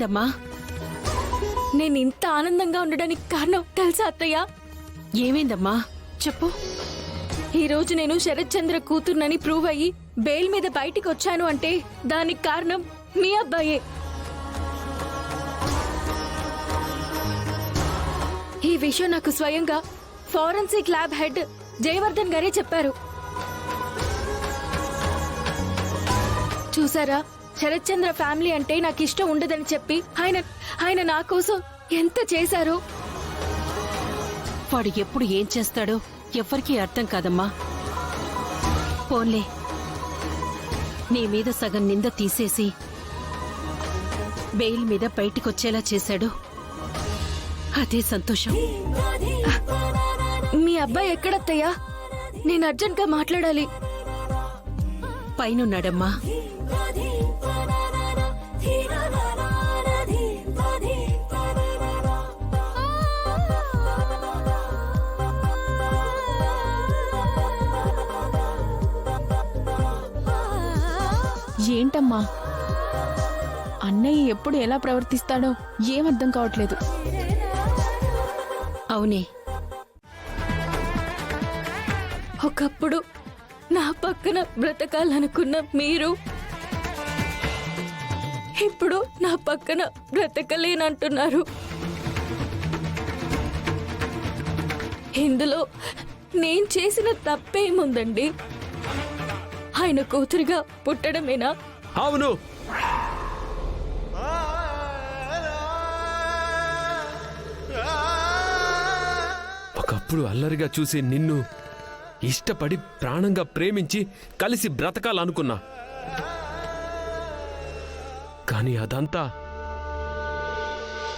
ఏమైందమ్మా? నేను ఇంత ఆనందంగా ఉండడానికి కారణం తెలుసా అత్తయ్య? ఏమైందమ్మా చెప్పు. ఈ రోజు నేను శరత్ చంద్ర కూతుర్నని ప్రూవ్ అయ్యి బెయిల్ మీద బయటికి వచ్చాను అంటే దానికి కారణం మీ అబ్బాయే. ఈ విషయం నాకు స్వయంగా ఫోరెన్సిక్ ల్యాబ్ హెడ్ జయవర్ధన్ గారే చెప్పారు. చూసారా, శరత్ చంద్ర ఫ్యామిలీ అంటే నాకు ఇష్టం ఉండదని చెప్పి ఆయన నా కోసం ఎంత చేశారో. వాడు ఎప్పుడు ఏం చేస్తాడో ఎవ్వరికీ అర్థం కాదమ్మా. పోన్లే, నీ మీద సగం నింద తీసేసి బెయిల్ మీద బయటికొచ్చేలా చేశాడు. అదే సంతోషం. మీ అబ్బాయి ఎక్కడత్తయ్యా? నేను అర్జెంట్ గా మాట్లాడాలి. పైనున్నాడమ్మా. ఏంటమ్మా, అన్నయ్య ఎప్పుడు ఎలా ప్రవర్తిస్తాడో ఏమర్థం కావట్లేదు. అవునే, ఒకప్పుడు నా పక్కన బ్రతకాలనుకున్న మీరు ఇప్పుడు నా పక్కన బ్రతకలేనంటున్నారు. ఇందులో నేను చేసిన తప్పేముందండి? ఆయన కూతురిగా పుట్టడమేనా? అవును, ఒకప్పుడు అల్లరిగా చూసే నిన్ను ఇష్టపడి ప్రాణంగా ప్రేమించి కలిసి బ్రతకాలనుకున్నా. కానీ అదంతా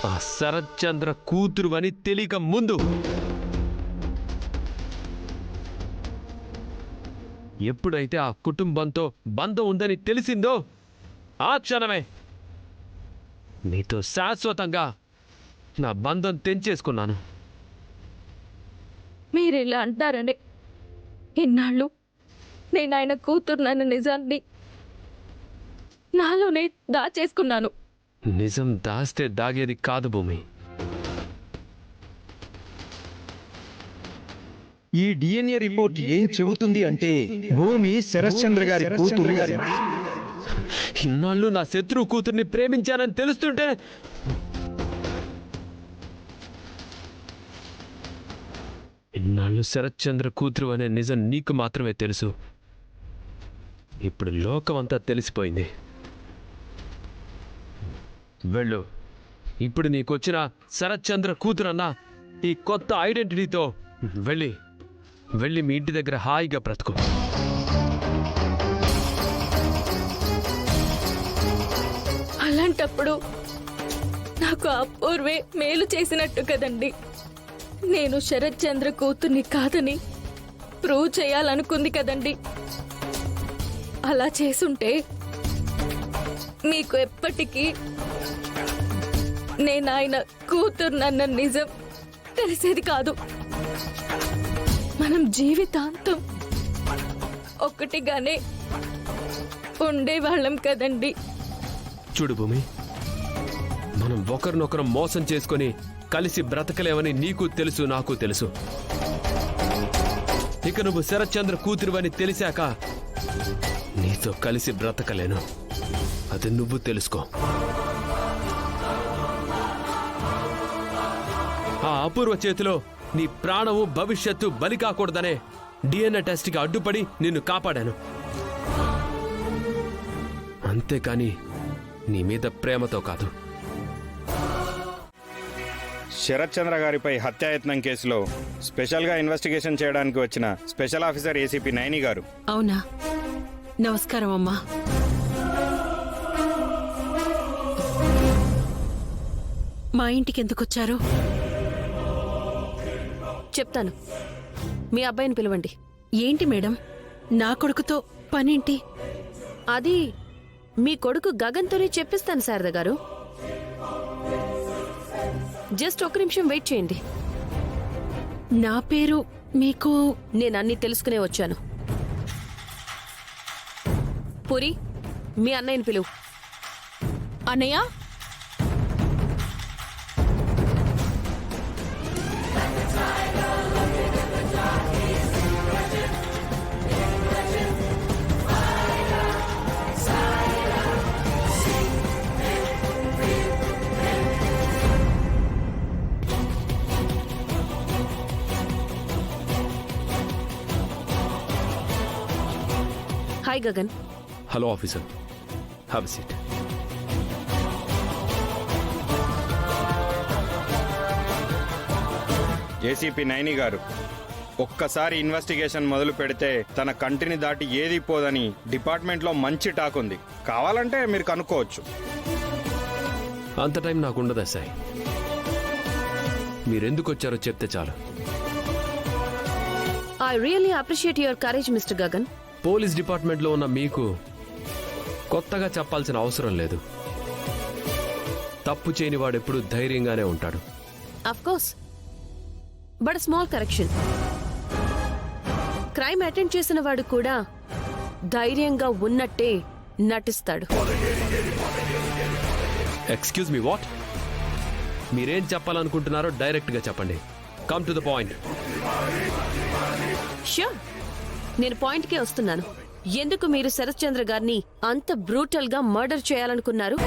ఆ శరత్ చంద్ర కూతురు అని తెలియక ముందు. ఎప్పుడైతే ఆ కుటుంబంతో బంధం ఉందని తెలిసిందో ఆ క్షణమే నీతో శాశ్వతంగా నా బంధం తెంచేసుకున్నాను. మీరిలా అంటారని ఇన్నాళ్ళు నేను ఆయన కూతురునన్న నిజాన్ని నాలోనే దాచేసుకున్నాను. నిజం దాస్తే దాగేది కాదు భూమి. ఈ డిఎన్ఏ రిపోర్ట్ ఏం చెబుతుంది అంటే భూమి శరశ్చంద్ర గారి కూతురు. ఇన్నాళ్ళు నా శత్రువు కూతుర్ని ప్రేమించానని తెలుస్తుంటే ఇన్నాళ్ళు శరత్చంద్ర కూతురు అనే నిజం నీకు మాత్రమే తెలుసు. ఇప్పుడు లోకం అంతా తెలిసిపోయింది. వెళ్ళు, ఇప్పుడు నీకొచ్చిన శరత్చంద్ర కూతురన్న ఈ కొత్త ఐడెంటిటీతో వెళ్ళి మీ ఇంటి దగ్గర హాయిగా బ్రతుకు. అలాంటప్పుడు నాకు అపూర్వే మేలు చేసినట్టు కదండి. నేను శరత్ చంద్ర కూతుర్ని కాదని ప్రూవ్ చేయాలనుకుంది కదండి. అలా చేసుంటే మీకు ఎప్పటికీ నేను ఆయన కూతుర్నన్న నిజం తెలిసేది కాదు. మనం జీవితాంతం ఒక్కటిగానే ఉండేవాళ్ళం కదండి. చూడు భూమి, మనం ఒకరినొకరం మోసం చేసుకొని కలిసి బ్రతకలేవని నీకు తెలుసు, నాకు తెలుసు. ఇక నువ్వు శరత్చంద్ర కూతురువని తెలిసాక నీతో కలిసి బ్రతకలేను. అది నువ్వు తెలుసుకో. ఆ అపూర్వ చేతిలో నీ ప్రాణము భవిష్యత్తు బలి కాకూడదనే డిఎన్ఏ టెస్ట్కి అడ్డుపడి నిన్ను కాపాడాను. అంతేకాని నీ మీద ప్రేమతో కాదు. శరత్ చంద్ర గారిపై హత్యాయత్నం కేసులో స్పెషల్గా ఇన్వెస్టిగేషన్ చేయడానికి వచ్చిన స్పెషల్ ఆఫీసర్ ఏసీపీ నైని గారు. అవునా? నమస్కారం అమ్మా. మా ఇంటికి ఎందుకొచ్చారు? చెప్తాను. మీ అబ్బాయిని పిలవండి. ఏంటి మేడం, నా కొడుకుతో పనేంటి? అది మీ కొడుకు గగన్తోనే చెప్పిస్తాను శారద గారు. జస్ట్ ఒక నిమిషం వెయిట్ చేయండి. నా పేరు మీకు? నేను అన్నీ తెలుసుకునే వచ్చాను. పూరి, మీ అన్నయ్యని పిలువు. అన్నయ్య, hi Gagan. Hello officer, have a seat. ACP Naini గారు, ఒక్కసారి ఇన్వెస్టిగేషన్ మొదలు పెడితే తన కంటిని దాటి ఏది పోదని డిపార్ట్మెంట్లో మంచి టాక్ ఉంది. కావాలంటే మీరు కనుక్కోవచ్చు. అంత టైం నాకు ఉండదు సాయి. మీరెందుకు వచ్చారో చెప్తే చాలు. I really appreciate your courage mister Gagan. Police డిపార్ట్మెంట్లో ఉన్న మీకు కొత్తగా చెప్పాల్సిన అవసరం లేదు. తప్పు చేయని వాడు ఎప్పుడు ధైర్యంగానే ఉంటాడు. Of course, but small correction. Crime attend చేసిన వాడు కూడా ధైర్యంగా ఉన్నట్టే నటిస్తాడు. Excuse me, what? మీరేం చెప్పాలనుకుంటున్నారో డైరెక్ట్గా చెప్పండి. Come to the point. Sure, నేను పాయింట్కే వస్తున్నాను. ఎందుకు మీరు శరత్ చంద్ర గారిని అంత బ్రూటల్ గా మర్డర్ చేయాలనుకున్నారు?